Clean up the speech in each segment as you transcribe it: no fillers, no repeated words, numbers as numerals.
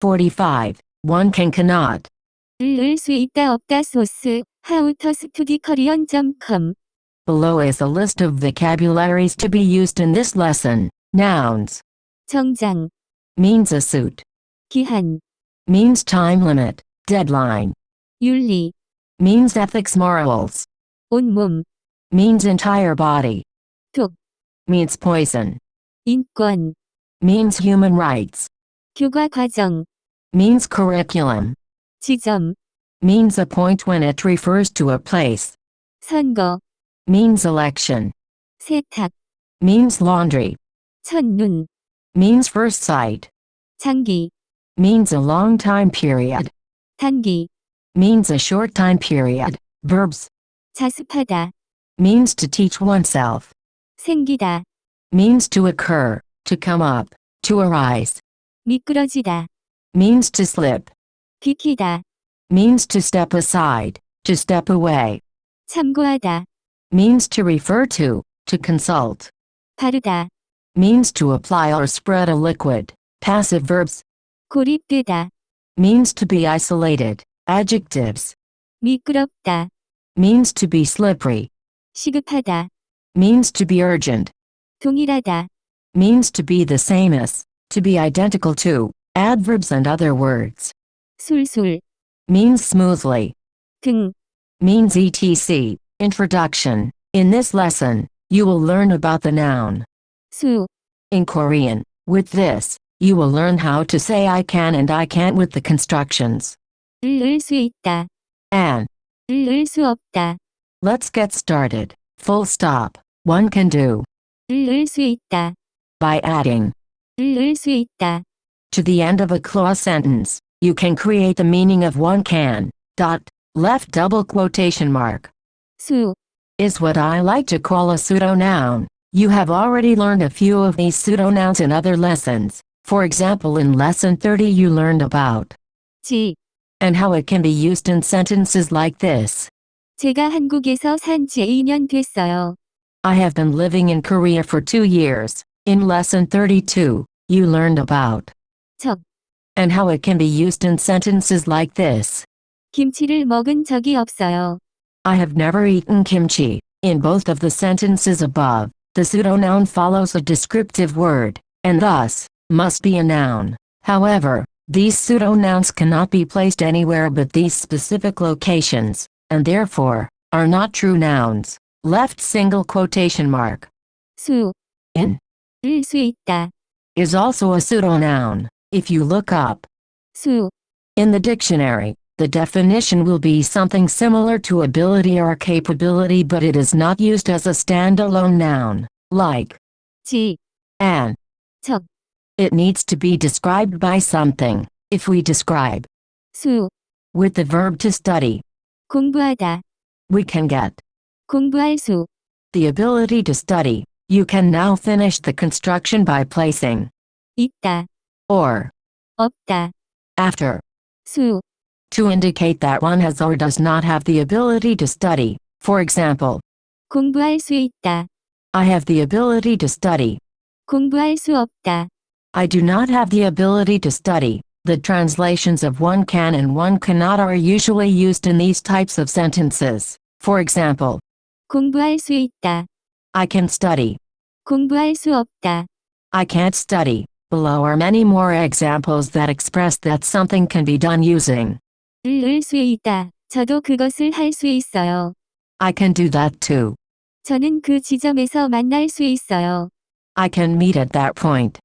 45. One cannot. 을 수 있다 없다 소스 howtostudykorean.com Below is a list of vocabularies to be used in this lesson. Nouns. 정장, Means a suit. 기한, Means time limit, deadline. 윤리, Means ethics morals. 온몸, Means entire body. 독, Means poison. 인권, Means human rights. 교과 과정, Means curriculum. 지점, Means a point when it refers to a place. 선거, Means election. 세탁, Means laundry. 첫눈, Means first sight. 장기, Means a long time period. 단기, Means a short time period. Verbs. 자습하다, Means to teach oneself. 생기다, Means to occur, to come up, to arise. 미끄러지다, Means to slip. 비키다, Means to step aside, to step away. 참고하다, Means to refer to consult. 바르다, Means to apply or spread a liquid. Passive verbs. 고립되다, Means to be isolated. Adjectives. 미끄럽다, Means to be slippery. 시급하다, Means to be urgent. 동일하다, Means to be the same as, to be identical to. Adverbs and other words. 술술, Means smoothly. 등, Means etc. Introduction. In this lesson, you will learn about the noun. 수, In Korean. With this, you will learn how to say I can and I can't with the constructions. 을 수 있다, And. 을 수 없다, Let's get started. Full stop. One can do. 을 수 있다, By adding. 을 수 있다, To the end of a clause sentence, you can create the meaning of one can. Dot. Left double quotation mark. 수, Is what I like to call a pseudo-noun. You have already learned a few of these pseudo-nouns in other lessons. For example, in lesson 30 you learned about 지, and how it can be used in sentences like this. 제가 한국에서 산 지 2년 됐어요. I have been living in Korea for 2 years. In lesson 32, you learned about 적, and how it can be used in sentences like this. 김치를 먹은 적이 없어요. I have never eaten kimchi. In both of the sentences above, the pseudo-noun follows a descriptive word, and thus, must be a noun. However, these pseudo-nouns cannot be placed anywhere but these specific locations, and therefore, are not true nouns. Left single quotation mark. 수, In. 을 수 있다, Is also a pseudo-noun. If you look up 수, in the dictionary, the definition will be something similar to ability or capability, but it is not used as a standalone noun, like 지, an. 적, It needs to be described by something. If we describe 수, with the verb to study, 공부하다, we can get 공부할 수, the ability to study. You can now finish the construction by placing 있다, or 없다, after 수, to indicate that one has or does not have the ability to study. For example, 공부할 수 있다, I have the ability to study. 공부할 수 없다, I do not have the ability to study. The translations of one can and one cannot are usually used in these types of sentences. For example, 공부할 수 있다, I can study. 공부할 수 없다, I can't study. Below are many more examples that express that something can be done using 을 수 있다, 저도 그것을 할 수 있어요. I can do that too. 저는 그 지점에서 만날 수 있어요. I can meet at that point.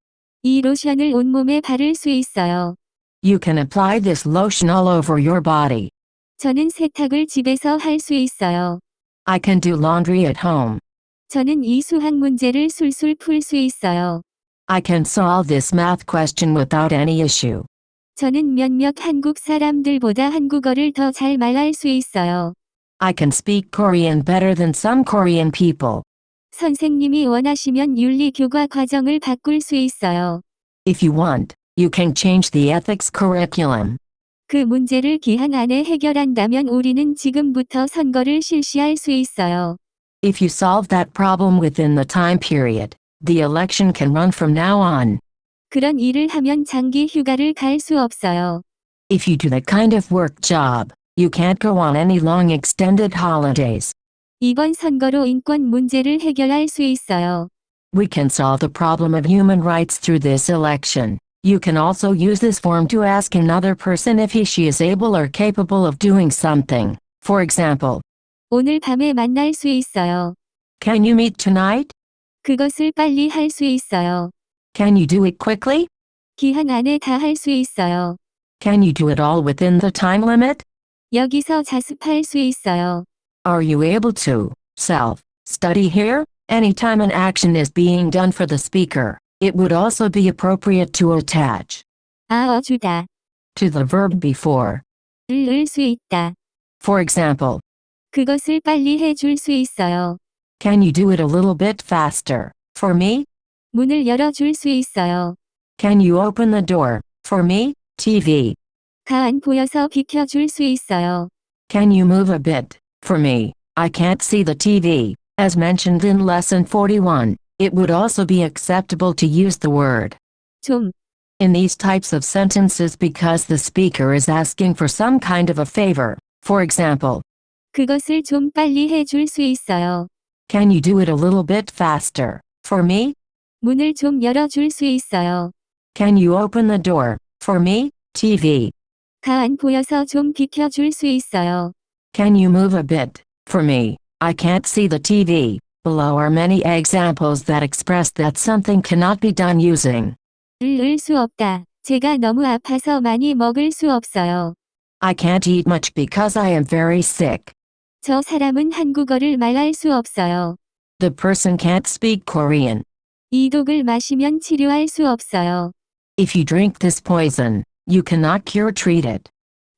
이 로션을 온몸에 바를 수 있어요. You can apply this lotion all over your body. 저는 세탁을 집에서 할 수 있어요. I can do laundry at home. 저는 이 수학 문제를 술술 풀 수 있어요. I can solve this math question without any issue. 저는 몇몇 한국 사람들보다 한국어를 더 잘 말할 수 있어요. I can speak Korean better than some Korean people. 선생님이 원하시면 윤리 교과 과정을 바꿀 수 있어요. If you want, you can change the ethics curriculum. 그 문제를 기한 안에 해결한다면 우리는 지금부터 선거를 실시할 수 있어요. If you solve that problem within the time period, the election can run from now on. 그런 일을 하면 장기 휴가를 갈 수 없어요. If you do that kind of work job, you can't go on any long extended holidays. 이번 선거로 인권 문제를 해결할 수 있어요. We can solve the problem of human rights through this election. You can also use this form to ask another person if she is able or capable of doing something. For example, 오늘 밤에 만날 수 있어요. can you meet tonight? 그것을 빨리 할 수 있어요. Can you do it quickly? 기한 안에 다 할 수 있어요. Can you do it all within the time limit? 여기서 자습할 수 있어요. Are you able to self-study here? Anytime an action is being done for the speaker, it would also be appropriate to attach 주다. to the verb before. 을 넣을 수 있다. For example, 그것을 빨리 해 줄 수 있어요. can you do it a little bit faster for me? 문을 열어 줄 수 있어요. Can you open the door for me? TV. 가 안 보여서 비켜 줄 수 있어요. Can you move a bit for me? I can't see the TV. As mentioned in lesson 41, it would also be acceptable to use the word 좀, in these types of sentences because the speaker is asking for some kind of a favor. For example, 그것을 좀 빨리 해 줄 수 있어요. can you do it a little bit faster for me? 문을 좀 열어 줄 수 있어요. Can you open the door for me? TV. 가 안 보여서 좀 비켜 줄 수 있어요. Can you move a bit for me? I can't see the TV. Below are many examples that express that something cannot be done using 을 넣을 수 없다. 제가 너무 아파서 많이 먹을 수 없어요. I can't eat much because I am very sick. 저 사람은 한국어를 말할 수 없어요. The person can't speak Korean. 이 독을 마시면 치료할 수 없어요. If you drink this poison, you cannot cure treat it.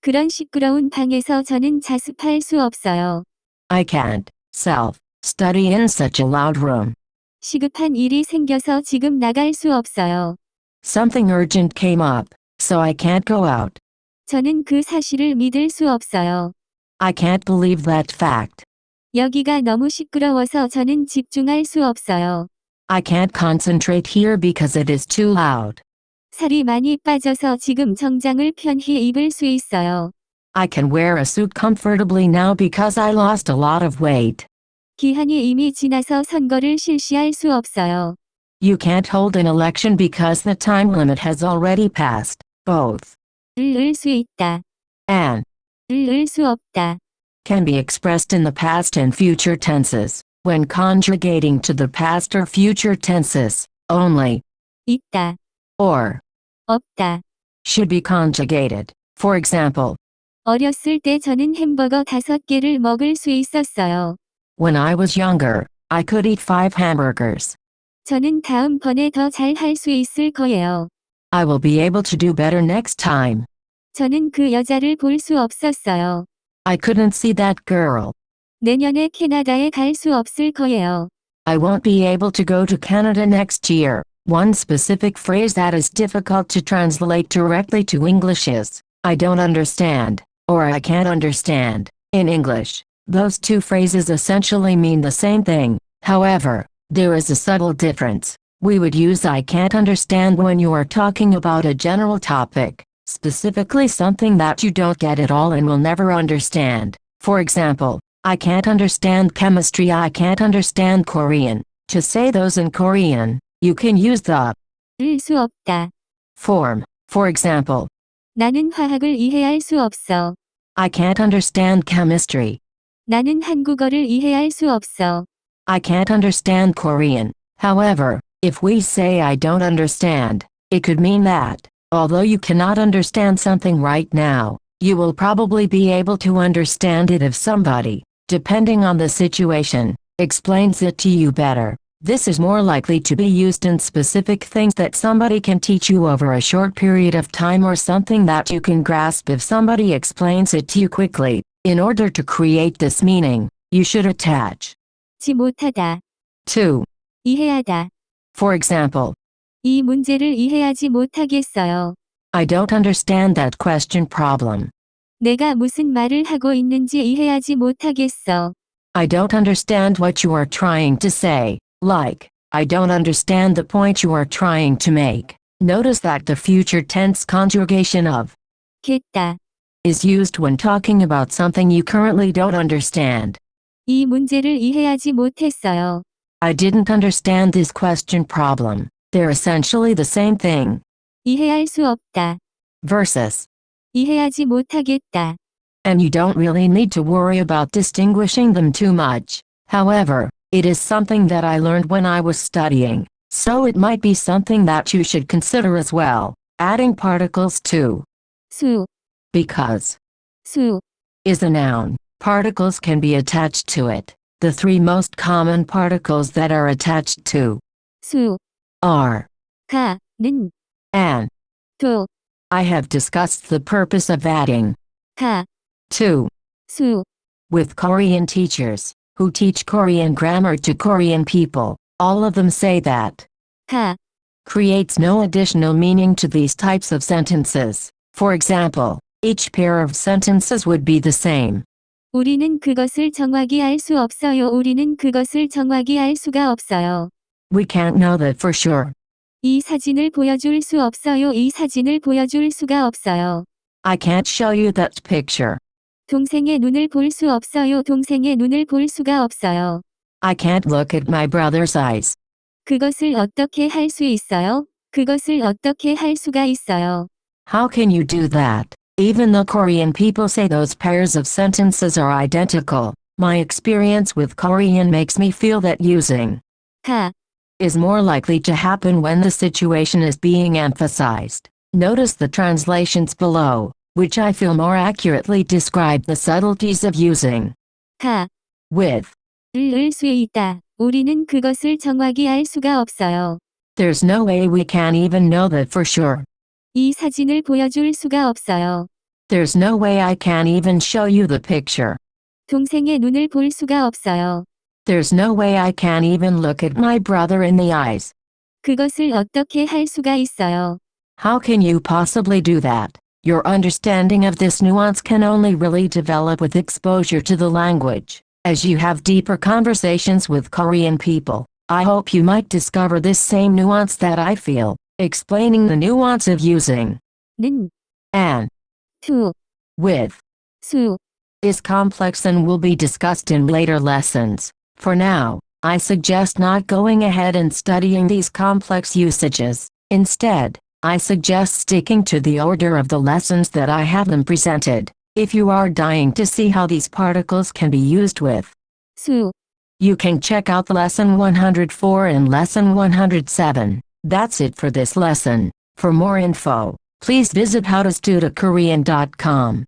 그런 시끄러운 방에서 저는 자습할 수 없어요. I can't self-study in such a loud room. 시급한 일이 생겨서 지금 나갈 수 없어요. Something urgent came up, so I can't go out. 저는 그 사실을 믿을 수 없어요. I can't believe that fact. 여기가 너무 시끄러워서 저는 집중할 수 없어요. I can't concentrate here because it is too loud. 살이 많이 빠져서 지금 정장을 편히 입을 수 있어요. I can wear a suit comfortably now because I lost a lot of weight. 기한이 이미 지나서 선거를 실시할 수 없어요. You can't hold an election because the time limit has already passed. Both 을 넣을 수 있다. and 을 넣을 수 없다. can be expressed in the past and future tenses, when conjugating to the past or future tenses, only, 있다. or, 없다. should be conjugated. For example, 어렸을 때 저는 햄버거 5개를 먹을 수 있었어요. when I was younger, I could eat 5 hamburgers. 저는 다음 번에 더 잘 할 수 있을 거예요. I will be able to do better next time. 저는 그 여자를 볼 수 없었어요. I couldn't see that girl. 내년에 캐나다에 갈 수 없을 거예요. I won't be able to go to Canada next year. One specific phrase that is difficult to translate directly to English is, I don't understand, or I can't understand. In English, those two phrases essentially mean the same thing. However, there is a subtle difference. We would use I can't understand when you are talking about a general topic, specifically something that you don't get at all and will never understand. For example, I can't understand chemistry, I can't understand Korean. To say those in Korean, you can use the 을 수 없다. form. For example, 나는 화학을 이해할 수 없어. I can't understand chemistry. 나는 한국어를 이해할 수 없어. I can't understand Korean. However, if we say I don't understand, it could mean that, although you cannot understand something right now, you will probably be able to understand it if somebody, depending on the situation, explains it to you better. This is more likely to be used in specific things that somebody can teach you over a short period of time or something that you can grasp if somebody explains it to you quickly. In order to create this meaning, you should attach 지 못하다. to. 이해하다. For example, 이 문제를 이해하지 못하겠어요. I don't understand that question problem. 내가 무슨 말을 하고 있는지 이해하지 못하겠어. I don't understand what you are trying to say. Like, I don't understand the point you are trying to make. Notice that the future tense conjugation of 겠다. is used when talking about something you currently don't understand. 이 문제를 이해하지 못했어요. I didn't understand this question problem. They're essentially the same thing. 이해할 수 없다. Versus, 이해하지 못하겠다. and you don't really need to worry about distinguishing them too much. However, it is something that I learned when I was studying, so it might be something that you should consider as well. Adding particles to 수, because 수, is a noun. Particles can be attached to it. The three most common particles that are attached to 수, are 가, 는, and. 도, I have discussed the purpose of adding 가, to 수, with Korean teachers who teach Korean grammar to Korean people. All of them say that 가, creates no additional meaning to these types of sentences. For example, each pair of sentences would be the same. 우리는 그것을 정확히 알 수 없어요. 우리는 그것을 정확히 알 수가 없어요. We can't know that for sure. 이 사진을 보여줄 수 없어요. 이 사진을 보여줄 수가 없어요. I can't show you that picture. 동생의 눈을 볼 수 없어요. 동생의 눈을 볼 수가 없어요. I can't look at my brother's eyes. 그것을 어떻게 할 수 있어요? 그것을 어떻게 할 수가 있어요? How can you do that? Even though Korean people say those pairs of sentences are identical, my experience with Korean makes me feel that using 가, is more likely to happen when the situation is being emphasized. Notice the translations below, which I feel more accurately describe the subtleties of using 가, with. 을 수 있다. 우리는 그것을 정확히 알 수가 없어요. There's no way we can even know that for sure. 이 사진을 보여줄 수가 없어요. There's no way I can even show you the picture. 동생의 눈을 볼 수가 없어요. There's no way I can even look at my brother in the eyes. 그것을 어떻게 할 수가 있어요? How can you possibly do that? Your understanding of this nuance can only really develop with exposure to the language. As you have deeper conversations with Korean people, I hope you might discover this same nuance that I feel. Explaining the nuance of using 는, and 투, with 수, is complex and will be discussed in later lessons. For now, I suggest not going ahead and studying these complex usages. Instead, I suggest sticking to the order of the lessons that I have them presented. If you are dying to see how these particles can be used with 수, you can check out lesson 104 and lesson 107. That's it for this lesson. For more info, please visit howtostudykorean.com.